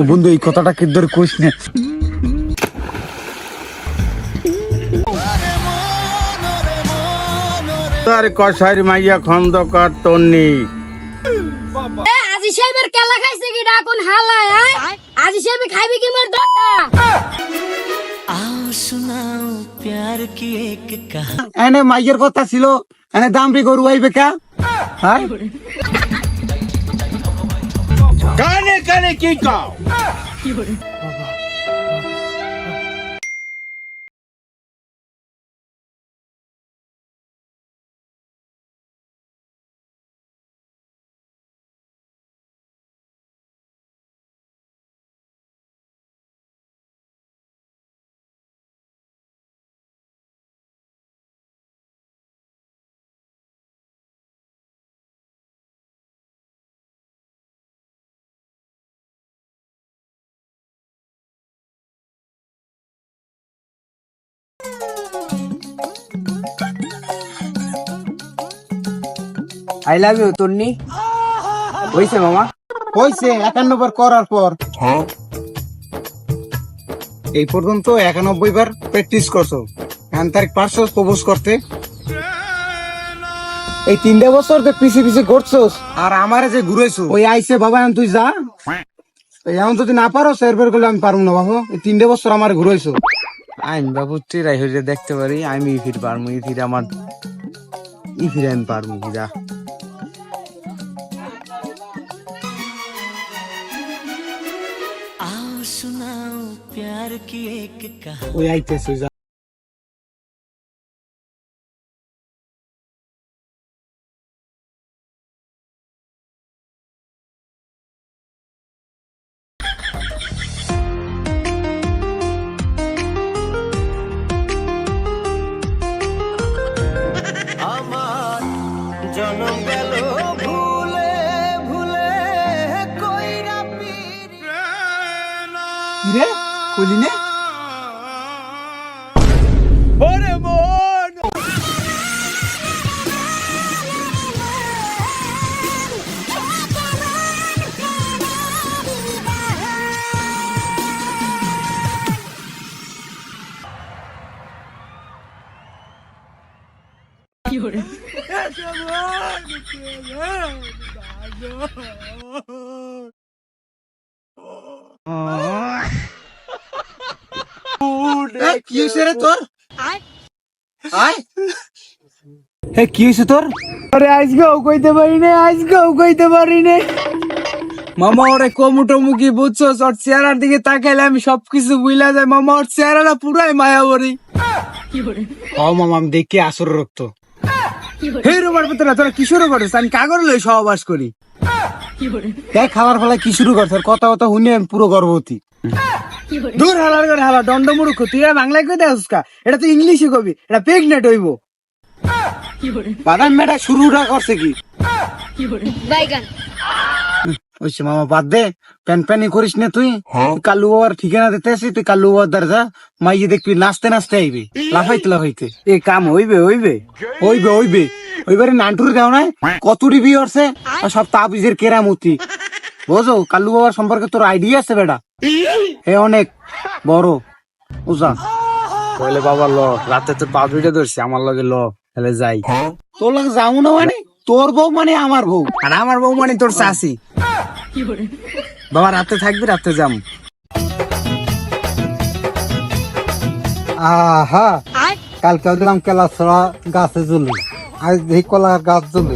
বন্ধু এই কথাটা কি ধরে কইস না। তার কষাইর মাইয়া খন্দকার তন্নি আজি সাহেবের কেলা খাইছে কি ডাকুন হালায় আজি সাহেব খাইবে কি মোর দটা आओ सुनाओ प्यार की एक कहानी। এনে মাইয়ের কথা ছিল, এনে দামরি গরু আইবে কা? হ্যাঁ কানে কানে কি কাও আই লাভ ইউ তন্নি। হইছে মামা, হইছে 91 বার করার পর। এই পর্যন্ত 91 বার প্র্যাকটিস করছো, এখন তারিখ পারছো প্রপোজ করতে। এই 3 বছর যে পিছে পিছে ঘুরছোস আর আমারে যে ঘুরেছো, ওই আইছে বাবা এখন তুই যা। এখন যদি না পারো এরপর করলে আমি পারবো না বাবু। এই 3 বছর আমার ঘুরাইছো। আইন বাবু টিরাই হইলে দেখতে পারি আমি ফির পারবো, ই ফির আমার ই ফির আমি পারবো কি যা। आओ सुनाओ प्यार की एक कहानी। ওই আইতেছে যা। আমার জনম গেল ভুলে ভুলে কইরা পিরি রে কইলি নে ওরে মন কি হইছে রে তোর? আয় হে কি হইছে তোর? আরে আজকেও কইতে পারি না, আজকেও কইতে পারি না মামা। ওরে কমুটো মুখি বুঝছো, ওর চেহারার দিকে তাকাইলে আমি সবকিছু বুইলা যাই মামা। ওর চেহারাটা পুরাই মায়াবরী। ও মামা আমি দেখি আসর রক্ত। হে রোবার পুতরা তোরা কি শুরু করিস? আমি কাগর লই সহবাস করি। দেখ খাবার ফলে কি শুরু করছ? কথা কথা শুনে আমি পুরো গর্ভবতী। দূর হালার করে হালা দণ্ড মুরুখ। তুই বাংলায় কই দেস কা? এটা তো ইংলিশে কবি, এটা প্রেগনেন্ট হইব। বাদাম মেটা শুরুটা করছে কি? বাইগান ওইছে মামা বাদ দে, প্যান প্যানি করিস না তুই। কালু বাবার ঠিকানা দিতে আসি, তুই কালু বাবার দরজা মাইয়ে দেখবি নাচতে নাচতে আইবে, লাফাইতে লাফাইতে। এ কাম হইবে হইবে হইবে হইবে। ওইবারে নান্টুর গাও নাই কতুরি বিয়ে হচ্ছে, আর সব তাবিজের কেরামতি। বুঝো কালু বাবার সম্পর্কে তোর আইডিয়া আছে বেটা? হে অনেক বড় ওজা। বলে বাবা ল, রাতে তোর পাবলিটা ধরছি, আমার লগে ল তাহলে যাই। তোর লগে যাবো না মানে? তোর বউ মানে আমার বউ, আর আমার বউ মানে তোর চাষি। বাবা রাতে থাকবি, রাতে যাম। আহা কালকে দিলাম কেলা ছড়া গাছে ঝুলি, আজ এই কলা গাছ ঝুলি।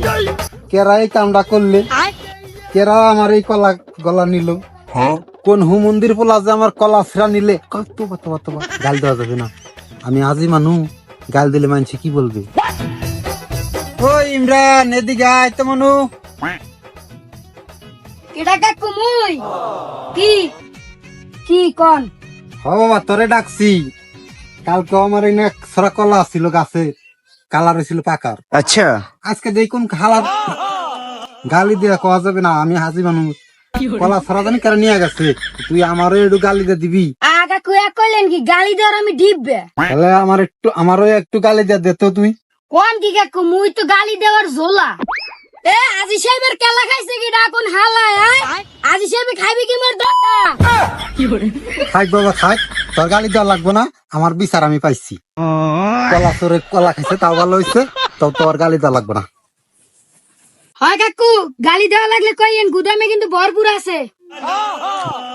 কেরা এই কামটা করলে, কেরা আমার এই কলা গলা নিল। কোন মন্দির পোলা যে আমার কলা ছেড়া নিলে? কত কত কত গাল দেওয়া যাবে না, আমি আজই মানু। গাল দিলে মানছি কি বলবে? ওই ইমরান এদিকে আয় তো মানু। কেডা কাকু মুই কি কি কোন হ বাবা তোরে ডাকছি। কালকে আমার এই ছড়া কলা ছিল গাছে, কালার হয়েছিল পাকার। আচ্ছা আজকে দেখ কোন খালার গালি দিয়া কওয়া যাবে না, আমি হাজি মানুষ। কলা ছড়া জানি কারা নিয়ে গেছে, তুই আমারও একটু গালি দিয়ে দিবি। কাকু এক কইলেন কি গালি দেওয়ার আমি ডিববে? তাহলে আমারও একটু গালি দিয়ে দে তো তুই। কোন কি কাকু মুই তো গালি দেওয়ার ঝোলা। এ আজি সাহেবের কেলা খাইছে কি ডাকুন হালায় আজি সাহেবে খাইবে কি মোর দটা থাক বাবা থাক, তোর গালি দেওয়া লাগবো না, আমার বিচার আমি পাইছি। কলা চোরে কলা খাইছে তাও ভালো হয়েছে, তো তোর গালি দেওয়া লাগবো না। হয় কাকু, গালি দেওয়া লাগলে কইয়েন, গুদামে কিন্তু ভরপুর আছে।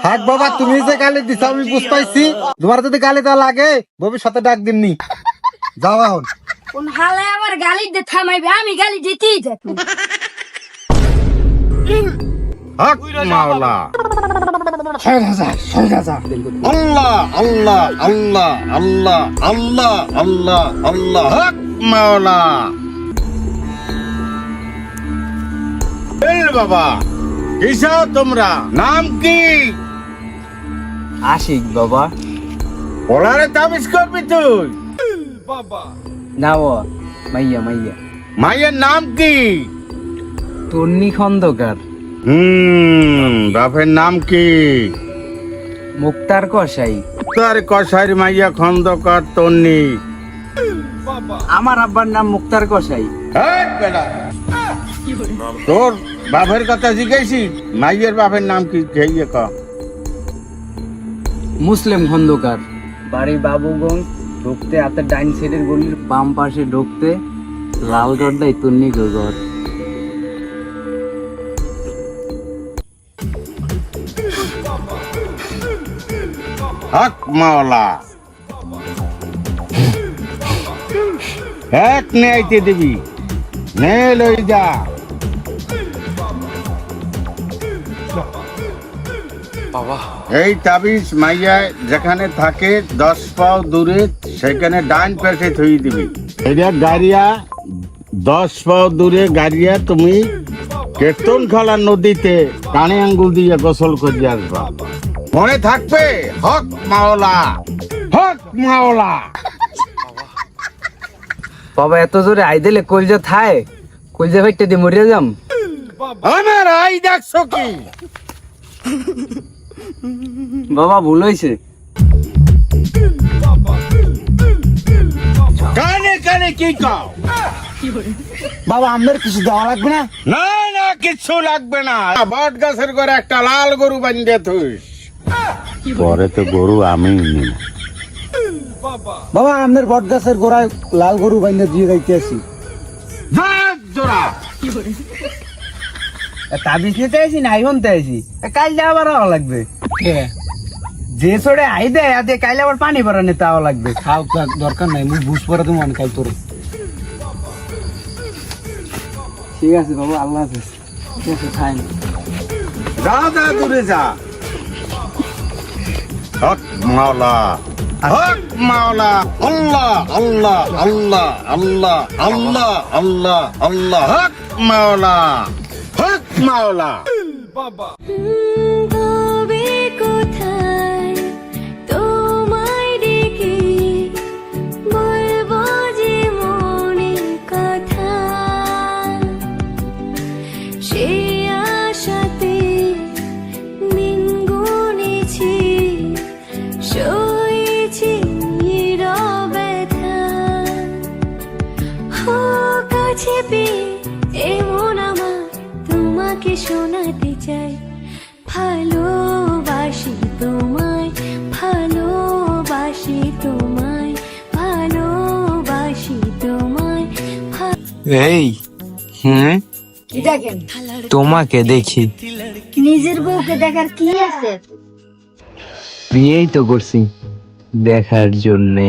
থাক বাবা, তুমি যে গালি দিছো আমি বুঝ পাইছি, তোমার যদি গালি দেওয়া লাগে ভবিষ্যতে ডাক দিননি। যাও এখন। কোন হালায় আমার গালি দিয়ে থামাইবে, আমি গালি দিতেই থাকবো। হক মাওলা। আল্লাহ আল্লাহ আল্লাহ আল্লাহ আল্লাহ আল্লাহ আল্লাহ হক মাওলা। বাবা কিসা তোমরা, নাম কি? আশিক বাবা। পড়ারে তাবিজ করবি তুই? না বাবা, মাইয়া মাইয়া। মায়ের নাম কি? তন্নি খন্দকার। বাপের নাম কি? মুক্তার কসাই। তার কসাইর মাইয়া খন্দকার তন্নি। আমার আব্বার নাম মুক্তার কসাই। তোর বাপের কথা জিজ্ঞাসি, মাইয়ের বাপের নাম কি? মুসলিম খন্দকার। বাড়ি বাবুগঞ্জ, ঢুকতে হাতের ডাইন সাইডের গলির বাম পাশে ঢুকতে লাল রোডটাই তন্নি ঘর। হক মাওলা। এক নে আইতে দিবি, নে লই যা। এই তাবিজ মাইয়া যেখানে থাকে 10 পাও দূরে, সেখানে ডাইন পাশে থই দিবি। এটা গাড়িয়া 10 পাও দূরে গাড়িয়া তুমি কেতন খালা নদীতে কানে আঙ্গুল দিয়ে গোসল করে আসবা। মনে থাকবে? হক মাওলা, হক মাওলা। বাবা এত জোরে আই দিলে কলজা থায়, কলজা ভাইটা দিয়ে মরিয়া যাম। আমার আই দেখছো কি? বাবা ভুল হয়েছে। কানে কানে কি কও? বাবা আপনার কিছু দেওয়া লাগবে না? না না কিছু লাগবে না। বট গাছের করে একটা লাল গরু বান্ধে থুস, পরে তো গরু আমি নিই। বাবা আপনার বট গাছের গোড়ায় লাল গরু বাইন্দা দিয়ে যাইতে আসি। জোড়া তাবিজ নিতে আসি না আইতে আসি, কাইলে আবার আওয়া লাগবে। যে ছোড়ে আই দেয় আদে কাইলে আবার পানি ভরা নিতে আওয়া লাগবে। খাও দরকার নাই, মুই বুঝ পরে তুমি কাল তোরে। ঠিক আছে বাবা, আল্লাহ হাফেজ। ঠিক আছে খাই না। যা যা দূরে যা। হক মাওলা, হক মাওলা। আল্লাহ আল্লাহ আল্লাহ আল্লাহ আল্লাহ আল্লাহ আল্লাহ হক মাওলা, হক মাওলা। তবে কোথায় তোমায় ডেকে বলবো যে মনের কথা, সে আশাতে দিন গুনেছি, সয়েছি নীরব ব্যথা। হো কাছে পেয়ে এমন আমার তোমাকে শোনাতে চাই, ভালোবাসি তোমায়, ভালোবাসি তোমায়, ভালোবাসি তোমায়। এই কি দেখেন? তোমাকে দেখি। নিজের বউকে দেখার কি আছে? বিয়েই তো করছি দেখার জন্যে।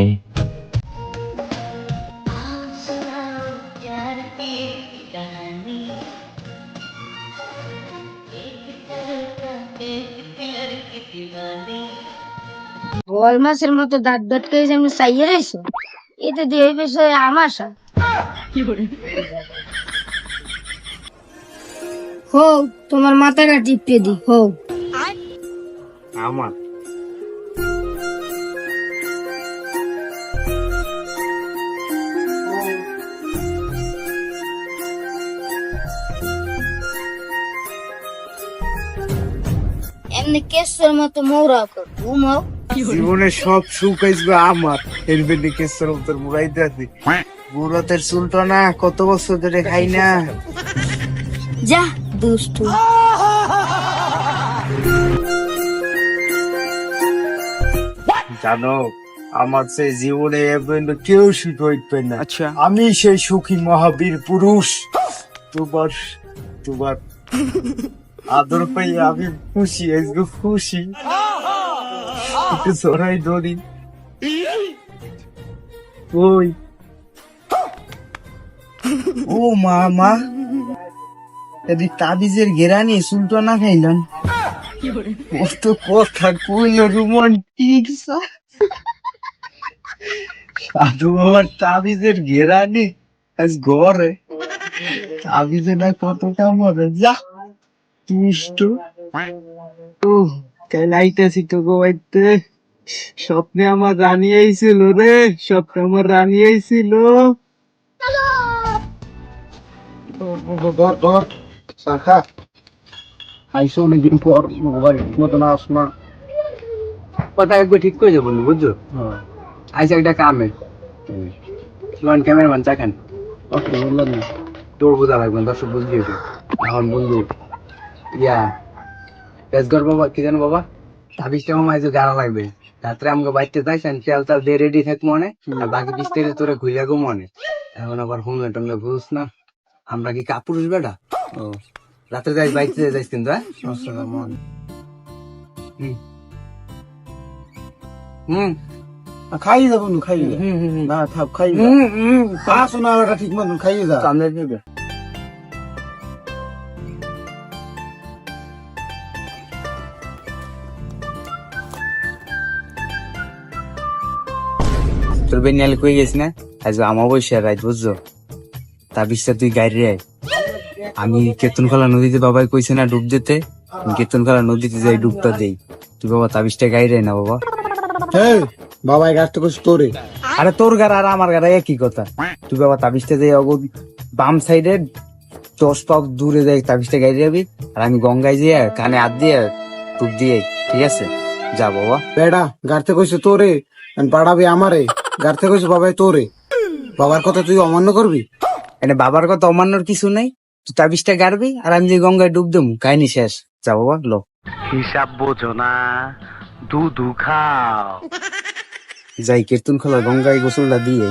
বল মাছের মতো দাঁত দাঁত করে যেমন চাইয়ে রয়েছে, এতে দিয়ে বিষয়ে আমাশা। হোক তোমার মাথাটা টিপে দি, হোক আমার এমনি কেসের মতো মৌরা কর ঘুমাও। জীবনে সব সুখ আসবে আমার, এর বেদে কেসের উত্তর মুড়াইতে আছি। বুড়াতের চুলটা না কত বছর ধরে খাই না, যা দুষ্টু। জানো আমার সেই জীবনে এ পর্যন্ত কেউ সুখ হইতে না। আচ্ছা। আমি সেই সুখী মহাবীর পুরুষ। তোমার তোমার আদর পাই আমি খুশি, আজকে খুশি। একটু সরাই ধরি। ওই ও মা এদিক তাবিজের ঘেরানি সুলতানা খাইলাম। কত কথা কইল রোমান্টিক সাধু বাবার তাবিজের ঘেরানি আজ ঘরে তাবিজে না কতটা মজা। যা দুষ্ট ও কাল আইতাছি তো গোয়াইতে। স্বপ্নে আমার রানী আইছিল রে, স্বপ্নে আমার রানী আইছিল। শাখা আইসো অনেকদিন পর মতন আসনা। কথা একবার ঠিক করে যাবো বুঝছো, আইসা একটা কামে লন ক্যামেরাম্যান চাখান ওকে বললাম না তোর বোঝা লাগবে দর্শক বুঝলি ওটা। এখন বন্ধু ইয়া পেসগর বাবা কি জানো বাবা তাবিজটা আমার মাঝে গাড়া লাগবে। রাত্রে আমাকে বাইতে যাইছেন তেল তাল দিয়ে রেডি থাক মনে, আর বাকি বিস্তারিত তোরা ঘুরিয়া গো মনে। এখন আবার হুমলে টমলে বুঝ না আমরা কি কাপুরুষ বেটা। ও রাত্রে যাই বাইতে যাইস কিন্তু খাই যাবো খাই না থাক খাই আসো না ওটা ঠিক মতন খাইয়ে যা। সামনে দিবে তোর বেনিয়ালে কই গেছি না আজ অমাবস্যা রাত বুঝছো, তাবিজটা তুই গাড়ি আয়। আমি কেতনখোলা নদীতে বাবাই কইছে না ডুব দিতে, আমি কেতনখোলা নদীতে যাই ডুবটা দেই। তুই বাবা তাবিজটা গাড়ি আয় না বাবা। বাবা গাছটা করছে তোরে। আরে তোর গাড়া আর আমার গাড়া একই কথা। তুই বাবা তাবিজটা যাই বাম সাইডে 10 পাক দূরে যাই তাবিজটা গাড়ি যাবি, আর আমি গঙ্গায় যেয়ে কানে হাত দিয়ে ডুব দিয়ে, ঠিক আছে? যা বাবা। বেটা গাড়তে কইছে তোরে পাড়াবি আমারে, গাড়তে কইছে বাবাই তোরে। বাবার কথা তুই অমান্য করবি? এনে বাবার কথা অমান্যর কিছু নেই, তুই তাবিজটা গাড়বি আর আমি যে গঙ্গায় ডুব দেবো, কাহিনী শেষ। যা বাবা লো। হিসাব বোঝো না, দুধু খাও। যাই কেতনখোলা গঙ্গায় গোসলটা দিয়ে।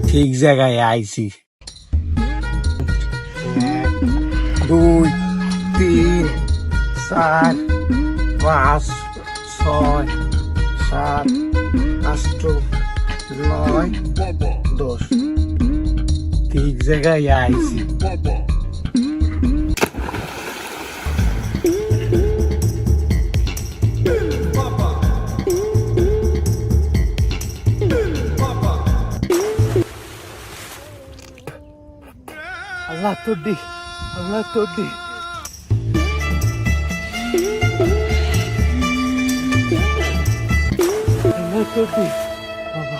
ঠিক জায়গায় আইছি। 2 3 4 5 6 7 8 9 10 ঠিক জায়গায় আইছি। আল্লাহ তোর দি, আল্লাহ তোর দি। আল্লাহ তোর দি বাবা।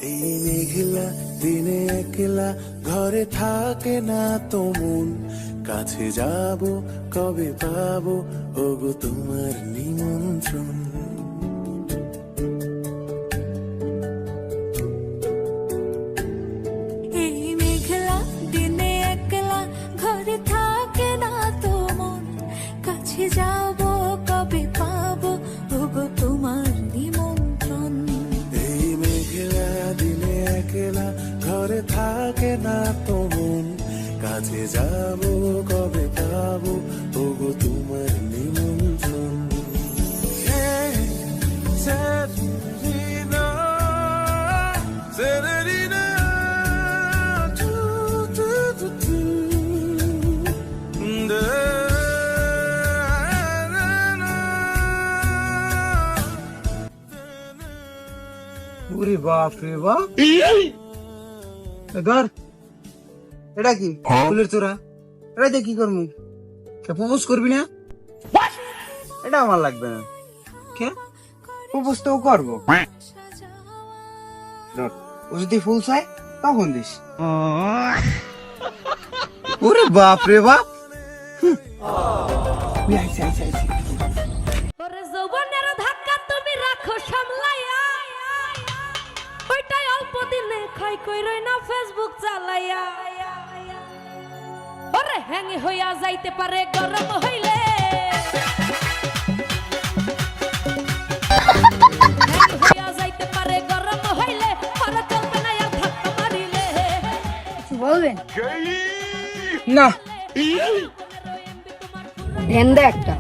এই মেঘলা দিনে একলা ঘরে থাকে না তো মন, কাছে যাব কবে পাবো ওগো তোমার নিমন্ত্রণ। এই মেঘলা দিনে একলা ঘরে থাকে না তো মন, কাছে যাব কবে পাবো ওগো তোমার নিমন্ত্রণ। এই মেঘলা দিনে একলা ঘরে থাকে না তো মন, কাছে যাব কবে পাবো ওগো তোমার ওরে বাপ রে বাপ, ধর এটা কি ফুলের তোরা, এটা দিয়ে কি করবি? প্রপোজ করবি না? এটা আমার লাগবে না। কে প্রপোজ তো করবো, ও যদি ফুল চাই তখন দিস। ওরে বাপ রে বাপ, ওরে যৌবনের ধাক্কা তুমি রাখো সামলাইয়া, ওইটাই অল্প দিনে ক্ষয় কইরই না ফেসবুক চালাইয়া। ওরে হ্যাঙ্গে হইয়া যাইতে পারে গরম হইলে, হ্যাঙ্গে হইয়া যাইতে পারে গরম হইলে, ওরে চলবে না আর ধাক্কা মারিলে। কিছু বলবেন না ভেন্দে একটা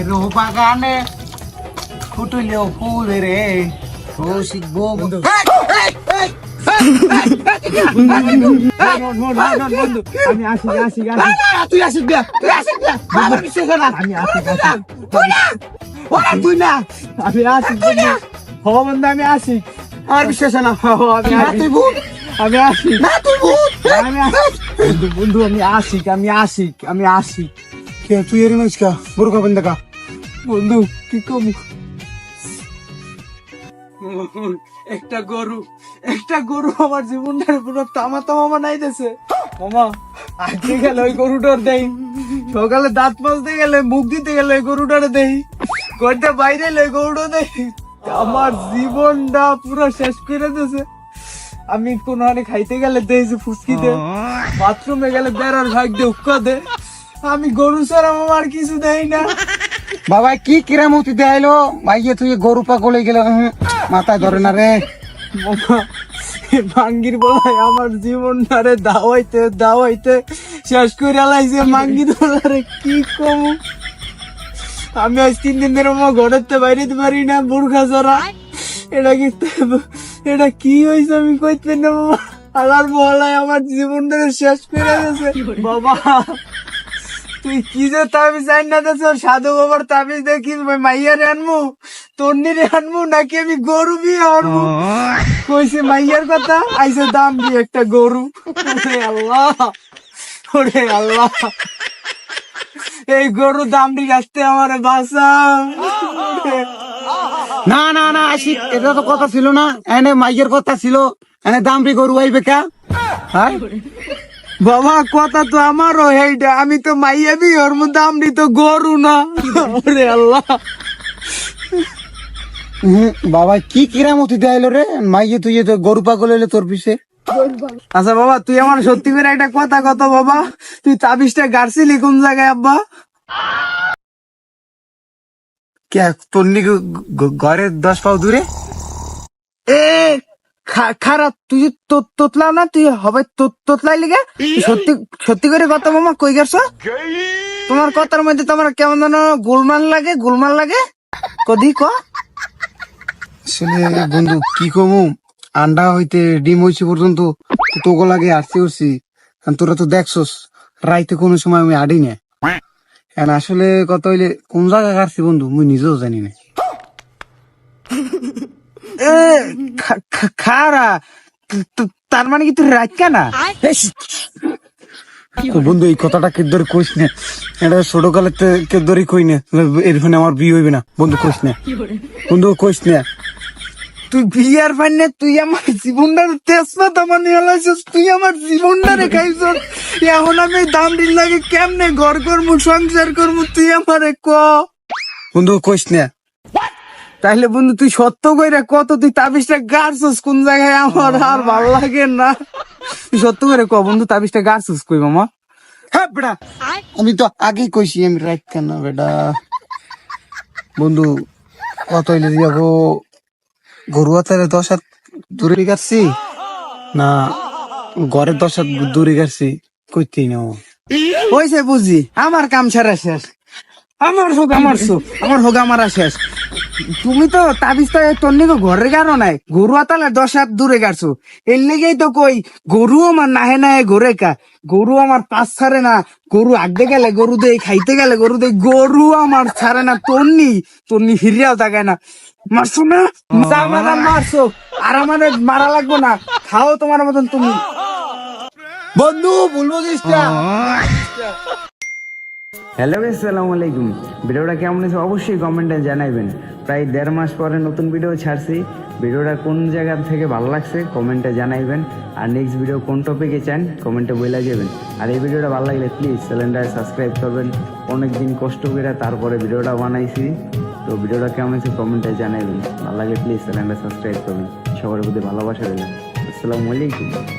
রো বাগানে ফুটলেও ফুল রে কৌশিক বন্ধু আমি আসি তুই আসিস আমার বিশ্বাস না আমি আসি তুই না আমি আসি বন্ধু আমি আসি আমার বিশ্বাস না আমি আসি বন্ধু আমি আসি কে তুই এর মেসকা বুড়কা বন্ধ কা বন্ধু কি কম একটা গরু আমার জীবনটার পুরো তামা বানাইতেছে মামা আজকে গেলে ওই গরুটার দেই সকালে দাঁত মাজতে গেলে মুখ দিতে গেলে ওই গরুটার দেই ঘরটা বাইরে এলে ওই গরুটা দেই আমার জীবনটা পুরো শেষ করে দিয়েছে আমি কোন খাইতে গেলে দেইছি ফুসকি দে বাথরুমে গেলে বেড়ার ভাগ দে উক্কা দে আমি গরু ছাড়া আমার কিছু দেই না বাবা কি কিরামতি দেখাইলো ভাইয়ে তুই গরু পাগলে গেল মাথায় ধরে না রে মাঙ্গির বলাই আমার জীবনটা রে দাওয়াইতে শেষ করে লাইছে মাঙ্গির বলারে কি কম আমি আজ 3 দিন ধরে আমার ঘরেতে বাইরে পারি না বুড়খা ছাড়া এটা কি হয়েছে আমি কইতে না আলার বলাই আমার জীবনটা শেষ করে গেছে বাবা তুই কি যে তাবিজ জানি না তোর সাধু বাবার তাবিজ দেখি মাইয়ারে আনমু তন্নিরে আনমু নাকি আমি গরু বিয়ে আনমু কইছে মাইয়ার কথা আইসে দাম দিয়ে একটা গরু ওরে আল্লাহ এই গরু দাম দিয়ে আসতে আমার বাসা না আসি এটা তো কথা ছিল না এনে মাইয়ের কথা ছিল এনে দামড়ি গরু আইবে কা হ্যাঁ বাবা কথা তো আমারও এইটা আমি তো মাইয়া বি ওর দামড়ি তো গরু না ওরে আল্লাহ বাবা কি কিরামতি দেখাইলো রে মাইয়ে তুই তো গরু পাগল হইলে তোর পিছে আচ্ছা বাবা তুই আমার সত্যি করে একটা কথা কত বাবা তুই তাবিজটা গাড়ছিলি কোন জায়গায় আব্বা কে তোর ঘরে 10 পাও দূরে এ খারাপ তুই তোতলাও না তুই হবে তোতলাই লিগে সত্যি করে কথা মামা কই গেছ তোমার কথার মধ্যে তোমার কেমন যেন গোলমাল লাগে কদি ক আসলে বন্ধু কি কমু আন্ডা হইতে ডিম হইছে পর্যন্ত তোকে লাগে আসছি তোরা তো দেখছস রাইতে কোনো সময় আমি আডি না আসলে কথা হইলে কোন জায়গায় কাটছি বন্ধু মুই নিজেও জানি না খারা তার মানে কি তুই রাত কেনা বন্ধু এই কথাটা কে ধরে কইস না এটা ছোট কালে কে ধরে কই না এরখানে আমার বিয়ে হইবে না বন্ধু কইস না বন্ধু কইস না তুই বিয়ার ফাইনে তুই আমার জীবনটা তেজপাতা মানে হলাইছিস তুই আমার জীবনটা রেখাইছ এখন আমি দাম দিন লাগে কেমনে ঘর করবো সংসার করবো তুই আমারে ক বন্ধু কইস না তাইলে বন্ধু তুই সত্য কইরা কত তুই তাবিজটা গাড়ছস কোন জায়গায় আমার আর ভালো লাগে না তুই সত্য করে ক বন্ধু তাবিজটা গাড়ছস কই মামা হ্যাঁ বেটা আমি তো আগেই কইছি আমি রাইট কেন বেটা বন্ধু কত হইলে যাবো গরুয়া তারে 10 হাত দূরে গাড়ছি না ঘরের 10 হাত দূরে গাড়ছি কইতেই না হইছে বুঝি আমার কাম ছাড়া শেষ আমার হোক আমার শেষ তুমি তো তাবিজটা তোর নিকে ঘরে গাড়ো নাই গরু আতালে 10 হাত দূরে গাড়ছো এর লেগেই তো কই গরু আমার নাহে ঘরে কা গরু আমার পাশ ছাড়ে না গরু আগতে গেলে গরু দেই খাইতে গেলে গরু দেই গরু আমার ছাড়ে না তন্নি হিরিয়াও তাকায় না মারছো না মারছো আর আমাদের মারা লাগবো না খাও তোমার মতন তুমি বন্ধু বলবো জিনিসটা হ্যালো আসসালামু আলাইকুম ভিডিওটা কেমন হয়েছে অবশ্যই কমেন্টে জানাইবেন প্রায় 1.5 মাস পরে নতুন ভিডিও ছাড়ছি ভিডিওটা কোন জায়গা থেকে ভালো লাগছে কমেন্টে জানাইবেন আর নেক্সট ভিডিও কোন টপিকে চান কমেন্টে বলে যাবেন আর এই ভিডিওটা ভালো লাগলে প্লিজ চ্যানেলটা সাবস্ক্রাইব করবেন অনেকদিন কষ্ট করে তারপরে ভিডিওটা বানাইছি তো ভিডিওটা কেমন হয়েছে কমেন্টে জানাইবেন ভালো লাগলে প্লিজ চ্যানেলটা সাবস্ক্রাইব করবেন সবার প্রতি ভালোবাসা দিলাম আসসালামু আলাইকুম